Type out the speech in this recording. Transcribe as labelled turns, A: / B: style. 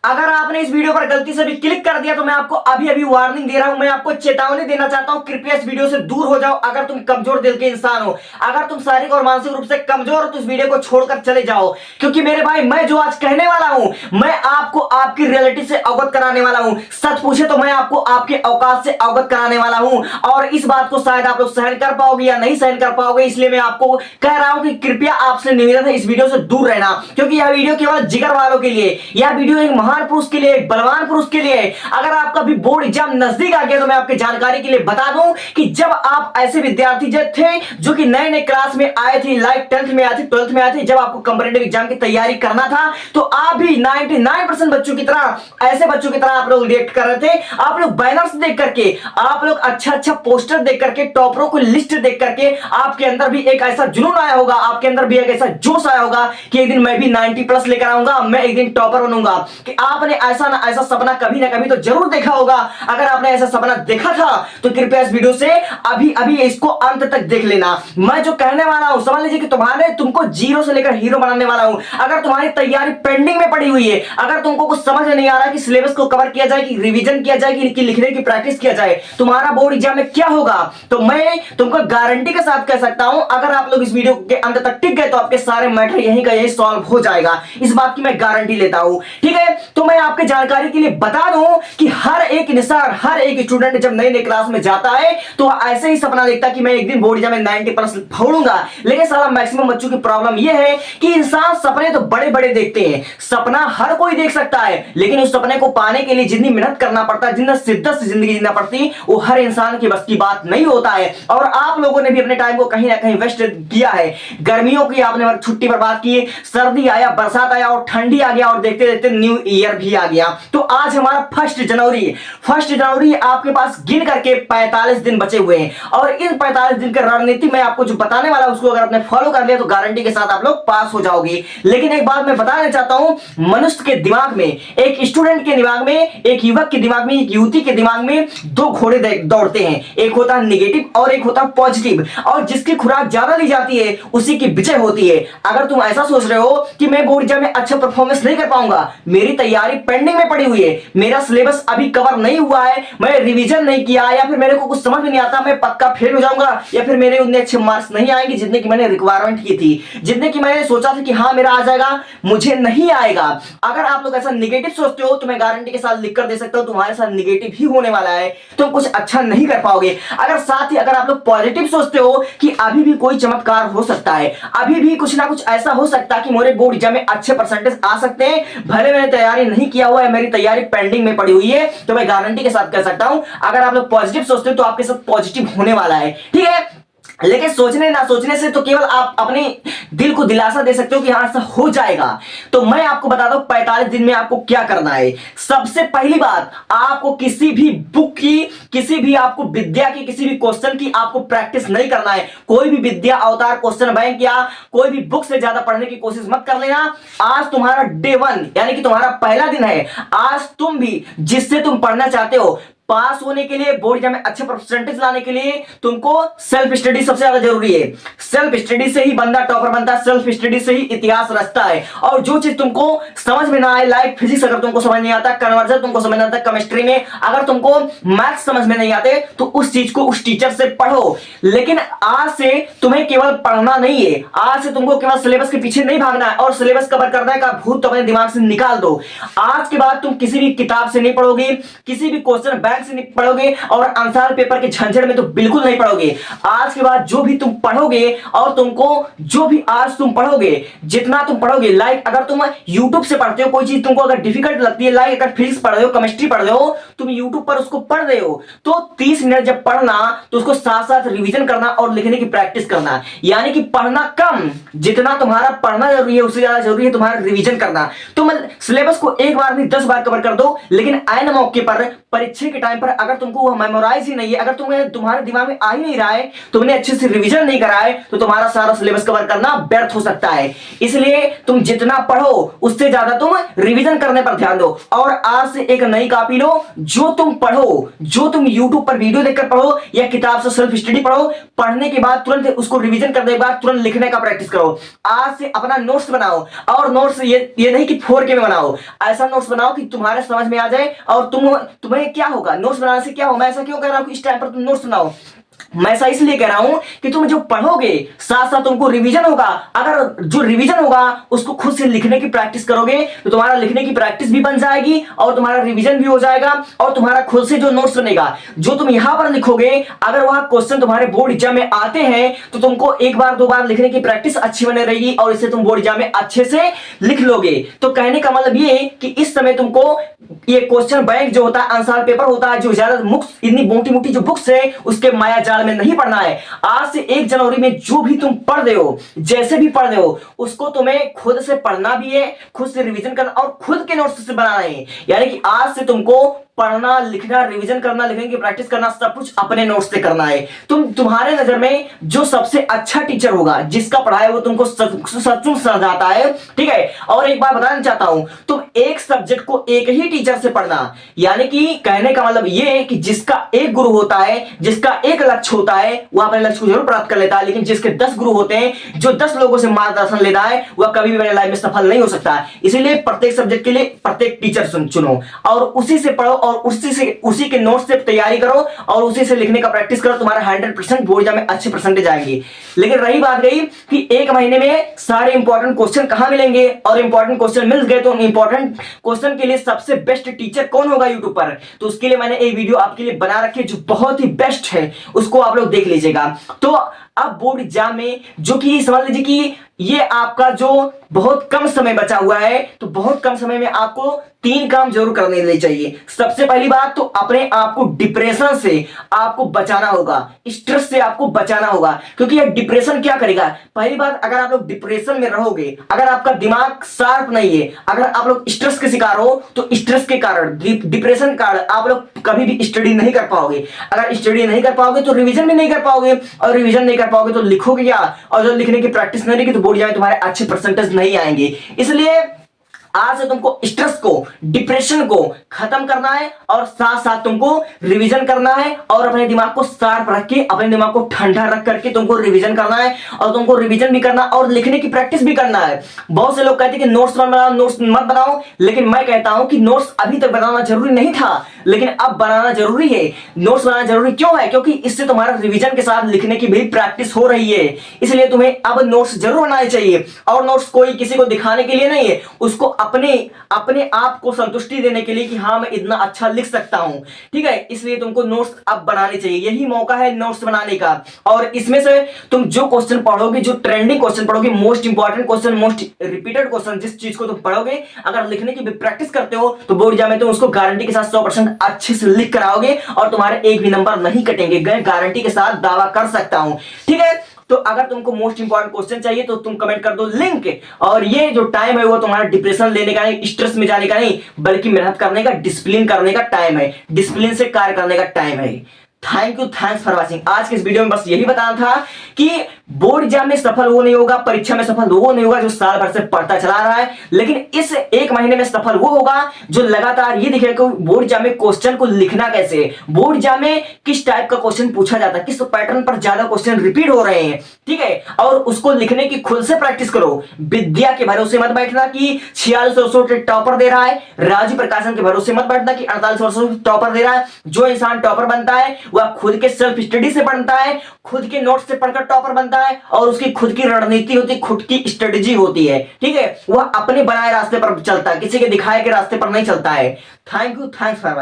A: अगर आपने इस वीडियो पर गलती से भी क्लिक कर दिया तो मैं आपको अभी अभी वार्निंग दे रहा हूं, मैं आपको चेतावनी देना चाहता हूं, कृपया इस वीडियो से दूर हो जाओ। अगर तुम कमजोर दिल के इंसान हो, अगर तुम शारीरिक और मानसिक रूप से कमजोर हो तो इस वीडियो को छोड़कर चले जाओ। क्योंकि मेरे भाई मैं जो आज कहने वाला हूं, मैं आपको आपकी रियलिटी से अवगत कराने वाला हूं। सच पूछे तो मैं आपको आपके औकात से अवगत कराने वाला हूं, और इस बात को शायद आप लोग सहन कर पाओगे या नहीं सहन कर पाओगे, इसलिए मैं आपको कह रहा हूं कि कृपया आपसे निवेदन है इस वीडियो से दूर रहना। क्योंकि यह वीडियो केवल जिगर वालों के लिए, यह वीडियो एक महान पुरुष के लिए, एक बलवान पुरुष के लिए। अगर आपका भी बोर्ड एग्जाम नजदीक आ गया तो मैं आपकी जानकारी के लिए बता दूं कि जब आप ऐसे विद्यार्थी थे जो कि नए नए क्लास में आए थे, लाइक 10th में आए थे, 12th में आए थे, जब आपको कंपटीटिव एग्जाम की तैयारी करना था तो आप भी 99% बच्चों की तरह, ऐसे बच्चों की तरह आप लोग रिएक्ट कर रहे थे। आप लोग बैनर्स देख करके, आप लोग अच्छा अच्छा पोस्टर देख करके, टॉपरों को लिस्ट देख करके आपके अंदर भी एक ऐसा जुनून आया होगा, आपके अंदर भी एक ऐसा जोश आया होगा कि एक दिन मैं भी 90+ लेकर आऊंगा, मैं एक दिन टॉपर बनूंगा। कि आपने ऐसा ना ऐसा सपना कभी ना कभी तो जरूर देखा होगा। अगर आपने ऐसा सपना देखा था तो कृपया इस वीडियो से अभी अभी इसको अंत तक देख लेना। मैं जो कहने वाला हूं समझ लीजिए कि तुमको जीरो से लेकर हीरो बनाने वाला हूं। अगर तुम्हारी तैयारी पेंडिंग में पड़ी हुई है, अगर तुमको कुछ समझ नहीं आ रहा कि सिलेबस को कवर किया जाए, कि रिवीजन किया जाए, कि लिखने की प्रैक्टिस किया जाए, तुम्हारा बोर्ड एग्जाम में क्या होगा, तो मैं तुमको गारंटी के साथ कह सकता हूं अगर आप लोग इस वीडियो के अंत तक टिक गए तो आपके सारे मैटर यहीं का यहीं सॉल्व हो जाएगा। इस बात की मैं गारंटी लेता हूं। ठीक है, तो मैं आपके जानकारी के लिए बता दूं कि हर एक इंसान, हर एक स्टूडेंट जब नई नई क्लास में जाता है तो ऐसे ही सपना देखता कि मैं एक दिन बोर्ड एग्जाम में 90+ फोड़ूंगा। लेकिन साला मैक्सिमम बच्चों की प्रॉब्लम यह है कि इंसान सपने तो बड़े बड़े देखते हैं। सपना हर कोई देख सकता है, लेकिन उस सपने को पाने के लिए जितनी मेहनत करना पड़ता है, जितना शिद्दत से जिंदगी जीना पड़ती, वो हर इंसान की बस की बात नहीं होता है। और आप लोगों ने भी अपने टाइम को कहीं ना कहीं वेस्ट किया है। गर्मियों की आपने छुट्टी बर्बाद की, सर्दी आया, बरसात आया और ठंडी आ गया, और देखते देखते न्यू ईयर भी आ गया। तो आज हमारा 1 जनवरी आपके पास गिन करके 45 दिन बचे हुए हैं, और इन 45 दिन की रणनीति मैं आपको जो बताने वाला हूं उसको अगर आपने फॉलो कर लिया तो गारंटी के साथ आप लोग पास हो जाओगे। लेकिन एक बात मैं बताना चाहता हूं, मनुष्य के दिमाग में, एक स्टूडेंट के दिमाग में, एक युवक के दिमाग में, एक युवती के दिमाग में दो घोड़े दौड़ते हैं। एक होता है निगेटिव और एक होता है पॉजिटिव, और जिसकी खुराक ज्यादा ली जाती है उसी की विजय होती है। अगर तुम ऐसा सोच रहे हो कि मैं बोर्ड एग्जाम में अच्छा परफॉर्मेंस नहीं कर पाऊंगा, मेरी तैयारी पेंडिंग में पड़ी हुई है, मेरा सिलेबस अभी कवर नहीं हुआ है, मैं रिवीजन नहीं किया, या फिर मेरे को कुछ समझ में नहीं आता, मैं पक्का फेल हो जाऊंगा, या फिर मेरे उतने अच्छे मार्क्स नहीं आएंगे जितने की मैंने रिक्वायरमेंट की थी, जितने की मैंने सोचा था कि हाँ मेरा आ जाएगा, मुझे नहीं आएगा। अगर आप लोग ऐसा निगेटिव सोचते हो तो मैं गारंटी के साथ लिख कर दे सकता हूं तुम्हारे साथ निगेटिव ही होने वाला है, तुम कुछ अच्छा नहीं कर पाओगे। अगर साथ ही अगर आप लोग पॉजिटिव सोचते हो कि अभी भी कोई चमत्कार हो सकता है, अभी भी कुछ ना कुछ ऐसा हो सकता है कि मेरे बोर्ड एग्जाम में अच्छे परसेंटेज आ सकते हैं, भले मैंने तैयारी नहीं किया हुआ है, मेरी तैयारी पेंडिंग में पड़ी हुई है, तो मैं गारंटी के साथ कह सकता हूं अगर आप लोग पॉजिटिव सोचते हो तो आपके साथ पॉजिटिव होने वाला है। ठीक है, लेकिन सोचने ना सोचने से तो केवल आप अपने दिल को दिलासा दे सकते हो कि हाँ ऐसा हो जाएगा। तो मैं आपको बता दूं 45 दिन में आपको क्या करना है। सबसे पहली बात, आपको किसी भी बुक की, किसी भी आपको विद्या की, किसी भी क्वेश्चन की आपको प्रैक्टिस नहीं करना है। कोई भी विद्या अवतार क्वेश्चन बैंक या कोई भी बुक से ज्यादा पढ़ने की कोशिश मत कर लेना। आज तुम्हारा डे 1 यानी कि तुम्हारा पहला दिन है। आज तुम भी जिससे तुम पढ़ना चाहते हो, पास होने के लिए, बोर्ड एग्जाम में अच्छे परसेंटेज लाने के लिए तुमको सेल्फ स्टडी सबसे ज्यादा जरूरी है। सेल्फ स्टडी से ही बंदा टॉपर बनता है, सेल्फ स्टडी से ही इतिहास रचता है। और जो चीज तुमको समझ में ना आए, लाइक फिजिक्स अगर तुमको समझ नहीं आता, कन्वर्जन तुमको समझ नहीं आता, केमिस्ट्री में अगर तुमको मैथ्स समझ में नहीं आते तो उस चीज को उस टीचर से पढ़ो। लेकिन आज से तुम्हें केवल पढ़ना नहीं है, आज से तुमको केवल सिलेबस के पीछे नहीं भागना है और सिलेबस कवर करना है का भूत तो अपने दिमाग से निकाल दो। आज के बाद तुम किसी भी किताब से नहीं पढ़ोगे, किसी भी क्वेश्चन बैंक से नहीं पढ़ोगे, और आंसर पेपर के झंझट में तो बिल्कुल नहीं पढ़ोगे। आज के बाद जो भी तुम पढ़ोगे, और तुमको जो भी आज तुम पढ़ोगे, जितना तुम पढ़ोगे, लाइक अगर तुम YouTube से पढ़ते हो कोई चीज तुमको अगर डिफिकल्ट लगती है, लाइक अगर फिजिक्स पढ़ रहे हो, केमिस्ट्री पढ़ रहे हो, तुम YouTube पर उसको पढ़ रहे हो, तो 30 मिनट जब पढ़ना तो उसको साथ साथ रिवीजन करना और लिखने की प्रैक्टिस करना। यानी कि पढ़ना कम, जितना तुम्हारा पढ़ना जरूरी है उससे ज्यादा जरूरी है तुम्हारा रिवीजन करना। तुम सिलेबस को एक बार नहीं 10 बार कवर कर दो, लेकिन आए मौके पर परीक्षा के टाइम पर अगर तुमको वो मेमोराइज ही नहीं है, अगर तुम्हारे दिमाग में आ ही नहीं रहा है, तुमने अच्छे से रिवीजन नहीं करा है, तो तुम्हारा सारा सिलेबस कवर करना व्यर्थ हो सकता है। इसलिए तुम जितना पढ़ो उससे ज्यादा तुम रिवीजन करने पर ध्यान दो। और आज से एक नई कॉपी लो, जो तुम पढ़ो, जो तुम यूट्यूब पर वीडियो देखकर पढ़ो या किताब से सेल्फ स्टडी पढ़ो, पढ़ने के बाद तुरंत उसको रिवीजन करने के बाद तुरंत लिखने का प्रैक्टिस करो। आज से अपना नोट्स बनाओ, और नोट्स ये नहीं कि 4K में बनाओ, ऐसा नोट्स बनाओ कि तुम्हारे समझ में आ जाए। और तुम्हें क्या होगा, नोट्स बनाने से क्या हो, मैं ऐसा क्यों कह रहा हूं कि इस टाइम पर तुम नोट्स बनाओ, मैं ऐसा इसलिए कह रहा हूं कि तुम जो पढ़ोगे साथ साथ तुमको रिवीजन होगा। अगर जो रिवीजन होगा उसको खुद से लिखने की प्रैक्टिस करोगे तो तुम्हारा लिखने की प्रैक्टिस भी बन जाएगी और तुम्हारा रिवीजन भी हो जाएगा। और तुम्हारा खुद से जो नोट्स बनेगा, जो तुम यहां पर लिखोगे, अगर वहां क्वेश्चन तुम्हारे बोर्ड एग्जाम में आते हैं तो तुमको एक बार दो बार लिखने की प्रैक्टिस अच्छी बने रहेगी और इससे तुम बोर्ड एग्जाम में अच्छे से लिख लोगे। तो कहने का मतलब ये कि इस समय तुमको ये क्वेश्चन बैंक जो होता है, आंसर पेपर होता है, जो ज्यादा बुक्स, इतनी मोटी मोटी जो बुक्स है उसके माया जाल में नहीं पढ़ना है। आज से 1 जनवरी में जो भी तुम पढ़ रहे हो, जैसे भी पढ़ रहे हो, उसको तुम्हें खुद से पढ़ना भी है, खुद से रिवीजन करना और खुद के नोट्स से बनाना है। यानी कि आज से तुमको पढ़ना, लिखना, रिवीजन करना, लिखने की प्रैक्टिस करना, सब कुछ अपने नोट्स से करना है। तुम्हारे नजर में जो सबसे अच्छा टीचर होगा, जिसका पढ़ाया वो तुमको सचमुच समझाता है, ठीक है। और एक बात बताना चाहता हूं, तुम एक सब्जेक्ट को एक ही टीचर से पढ़ना, यानी कि कहने का मतलब ये है कि जिसका एक गुरु होता है, जिसका एक लक्ष्य होता है, वो अपने लक्ष्य को जरूर प्राप्त कर लेता है, लेकिन जिसके 10 गुरु होते हैं, जो 10 लोगों से मार्गदर्शन लेता है, वह कभी भी अपने लाइफ में सफल नहीं हो सकता। इसीलिए प्रत्येक सब्जेक्ट के लिए प्रत्येक टीचर चुनो और उसी से पढ़ो और उसी के नोट्स से तैयारी करो और उसी से लिखने का प्रैक्टिस करो। तुम्हारा 100% बोर्ड एग्जाम में अच्छे परसेंटेज आएंगे। लेकिन रही बात गई कि 1 महीने में सारे इंपॉर्टेंट क्वेश्चन कहां मिलेंगे, और इंपॉर्टेंट क्वेश्चन मिल गए तो इंपॉर्टेंट क्वेश्चन के लिए सबसे बेस्ट टीचर कौन होगा यूट्यूब पर, तो उसके लिए मैंने एक वीडियो आपके लिए बना रखी है जो बहुत ही बेस्ट है, उसको आप लोग देख लीजिएगा। तो अब बोर्ड एग्जाम में जो कि समझ लीजिए कि ये आपका जो बहुत कम समय बचा हुआ है, तो बहुत कम समय में आपको 3 काम जरूर करने चाहिए। सबसे पहली बात तो अपने आप को डिप्रेशन से आपको बचाना होगा, स्ट्रेस से आपको बचाना होगा, क्योंकि ये डिप्रेशन क्या करेगा। पहली बात, अगर आप लोग डिप्रेशन में रहोगे, अगर आपका दिमाग शार्प नहीं है, अगर आप लोग स्ट्रेस के शिकार हो, तो स्ट्रेस के कारण, डिप्रेशन के कारण आप लोग कभी भी स्टडी नहीं कर पाओगे। अगर स्टडी नहीं कर पाओगे तो रिवीजन भी नहीं कर पाओगे, और रिवीजन नहीं कर पाओगे तो लिखोगे क्या, और जब लिखने की प्रैक्टिस नहीं रहेगी तो बोर्ड एग्जाम में तुम्हारे अच्छे परसेंटेज नहीं आएंगे। इसलिए आज से तुमको स्ट्रेस को, डिप्रेशन को खत्म करना है और साथ साथ तुमको रिवीजन करना है और अपने दिमाग को शार्प रख के, अपने दिमाग को ठंडा रख करके तुमको रिवीजन करना है और तुमको रिवीजन भी करना और लिखने की प्रैक्टिस भी करना है। बहुत से लोग कहते हैं कि नोट्स मत बनाओ, नोट्स मत बनाओ, लेकिन मैं कहता हूं कि नोट्स अभी तक बनाना जरूरी नहीं था, लेकिन अब बनाना जरूरी है। नोट्स बनाना जरूरी क्यों है? क्योंकि इससे तुम्हारा रिवीजन के साथ लिखने की भी प्रैक्टिस हो रही है, इसलिए तुम्हें अब नोट्स जरूर बनाने चाहिए। और नोट्स कोई किसी को दिखाने के लिए नहीं है, उसको अपने आप को संतुष्टि देने के लिए कि हाँ मैं इतना अच्छा लिख सकता हूं, ठीक है। इसलिए तुमको नोट्स अब बनाने चाहिए, यही मौका है नोट्स बनाने का। और इसमें से तुम जो क्वेश्चन पढ़ोगे, जो ट्रेंडिंग क्वेश्चन पढ़ोगे, most important question, most repeated question, जिस चीज को तुम पढ़ोगे, अगर लिखने की प्रैक्टिस करते हो तो बोर्ड एग्जाम में तुम उसको गारंटी के साथ 100% अच्छे से लिख कर आओगे और तुम्हारे एक भी नंबर नहीं कटेंगे, गारंटी के साथ दावा कर सकता हूं, ठीक है। तो अगर तुमको मोस्ट इंपॉर्टेंट क्वेश्चन चाहिए तो तुम कमेंट कर दो लिंक। और ये जो टाइम है वो तुम्हारा डिप्रेशन लेने का नहीं, स्ट्रेस में जाने का नहीं, बल्कि मेहनत करने का, डिसिप्लिन करने का टाइम है, डिसिप्लिन से कार्य करने का टाइम है। Thank you, thanks for watching. आज के इस वीडियो में बस यही बताना था कि बोर्ड एग्जाम में सफल वो नहीं होगा, परीक्षा में सफल वो नहीं होगा जो साल भर से पढ़ता चला रहा है, लेकिन इस 1 महीने में सफल वो होगा जो लगातार ये दिखेगा कि बोर्ड एग्जाम में क्वेश्चन को लिखना कैसे है, बोर्ड एग्जाम में किस टाइप का क्वेश्चन पूछा जाता है, किस पैटर्न पर ज्यादा क्वेश्चन रिपीट हो रहे हैं, ठीक है। और उसको लिखने की खुद से प्रैक्टिस करो। विद्या के भरोसे मत बैठना कि 46 वर्षों से टॉपर दे रहा है, राजू प्रकाशन के भरोसे मत बैठना कि 48 वर्षों से टॉपर दे रहा है। जो इंसान टॉपर बनता है वह खुद के सेल्फ स्टडी से बनता है, खुद के नोट्स से पढ़कर टॉपर बनता है, और उसकी खुद की रणनीति होती है, खुद की स्ट्रेटजी होती है, ठीक है। वह अपने बनाए रास्ते पर चलता है, किसी के दिखाए के रास्ते पर नहीं चलता है। Thank you, thanks for